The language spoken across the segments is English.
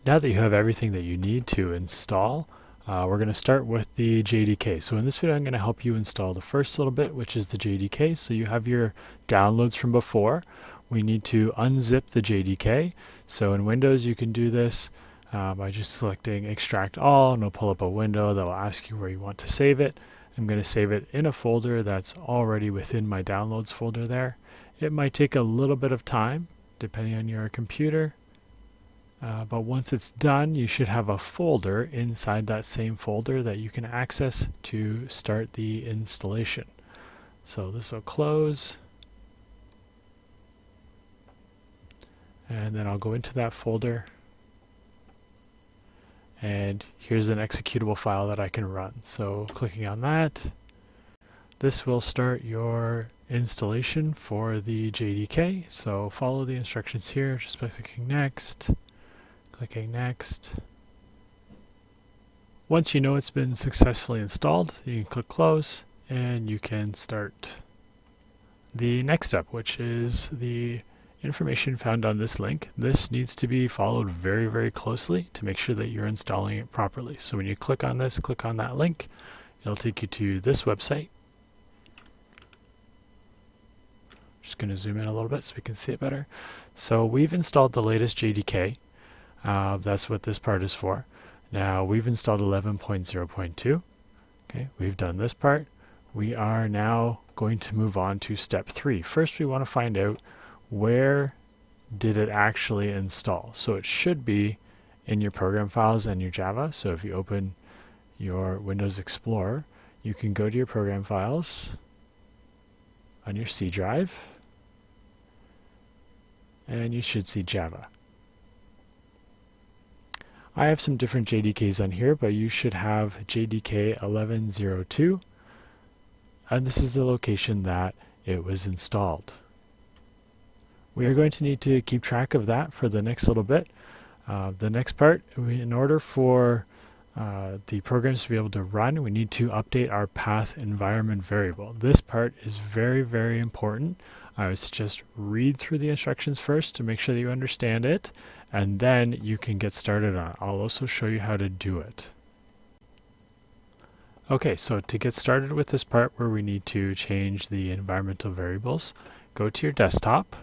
Now that you have everything that you need to install, we're going to start with the JDK. So in this video I'm going to help you install the first little bit, which is the JDK. So you have your downloads from before. We need to unzip the JDK. So in Windows you can do this by just selecting extract all, and it'll pull up a window that will ask you where you want to save it. I'm going to save it in a folder that's already within my downloads folder there. It might take a little bit of time depending on your computer. But once it's done, you should have a folder inside that same folder that you can access to start the installation. So this will close. And then I'll go into that folder. And here's an executable file that I can run. So clicking on that, this will start your installation for the JDK. So follow the instructions here just by clicking next. Clicking next. Once you know it's been successfully installed, you can click close and you can start the next step, which is the information found on this link. This needs to be followed very, very closely to make sure that you're installing it properly. So when you click on this, click on that link, it'll take you to this website. Just going to zoom in a little bit so we can see it better. So we've installed the latest JDK. That's what this part is for. Now we've installed 11.0.2. Okay, we've done this part. We are now going to move on to step 3. First, we want to find out where did it actually install. So it should be in your program files and your Java. So if you open your Windows Explorer, you can go to your program files on your C drive, and you should see Java. I have some different JDKs on here, but you should have JDK 11.02, and this is the location that it was installed. We are going to need to keep track of that for the next little bit. The next part, in order for the programs to be able to run, we need to update our path environment variable. This part is very, very important. I would suggest read through the instructions first to make sure that you understand it, and then you can get started on it. I'll also show you how to do it. Okay, so to get started with this part where we need to change the environmental variables, go to your desktop,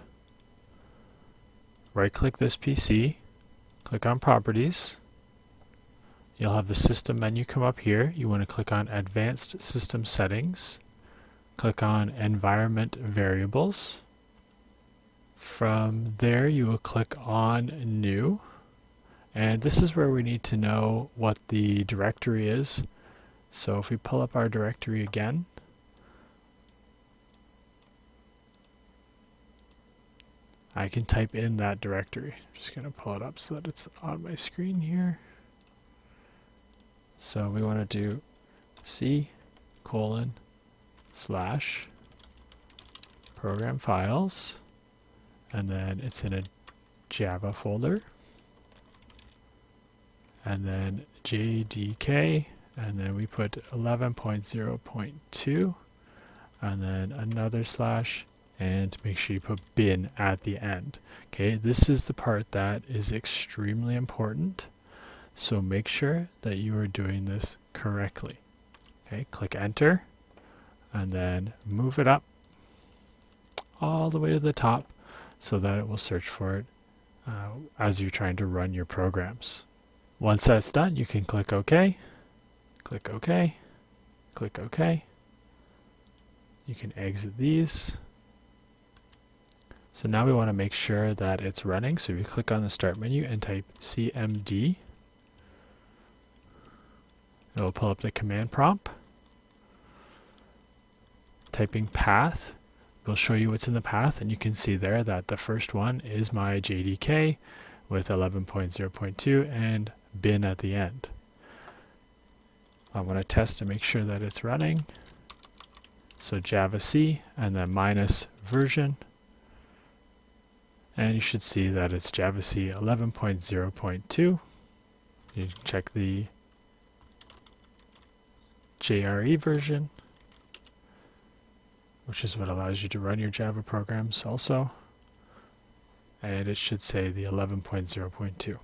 right-click this PC, click on Properties. You'll have the System menu come up here. You want to click on Advanced System Settings. Click on Environment Variables. From there, you will click on New. And this is where we need to know what the directory is. So if we pull up our directory again, I can type in that directory. I'm just going to pull it up so that it's on my screen here. So we want to do C:/program files, and then it's in a Java folder, and then JDK, and then we put 11.0.2, and then another slash, and make sure you put bin at the end. Okay, this is the part that is extremely important, so make sure that you are doing this correctly. Okay, click enter, and then move it up all the way to the top so that it will search for it as you're trying to run your programs. Once that's done, you can click OK, click OK, click OK. You can exit these. So now we want to make sure that it's running. So if you click on the Start menu and type CMD, it'll pull up the command prompt. Typing path will show you what's in the path, and you can see there that the first one is my JDK with 11.0.2 and bin at the end. I want to test to make sure that it's running. So Java C and then minus version. And you should see that it's Java C 11.0.2. You check the JRE version, which is what allows you to run your Java programs also. And it should say the 11.0.2.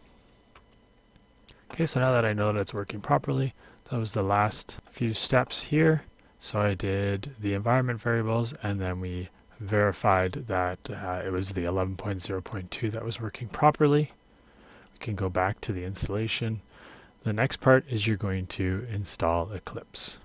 Okay, so now that I know that it's working properly, that was the last few steps here. So I did the environment variables, and then we verified that it was the 11.0.2 that was working properly. We can go back to the installation. The next part is you're going to install Eclipse.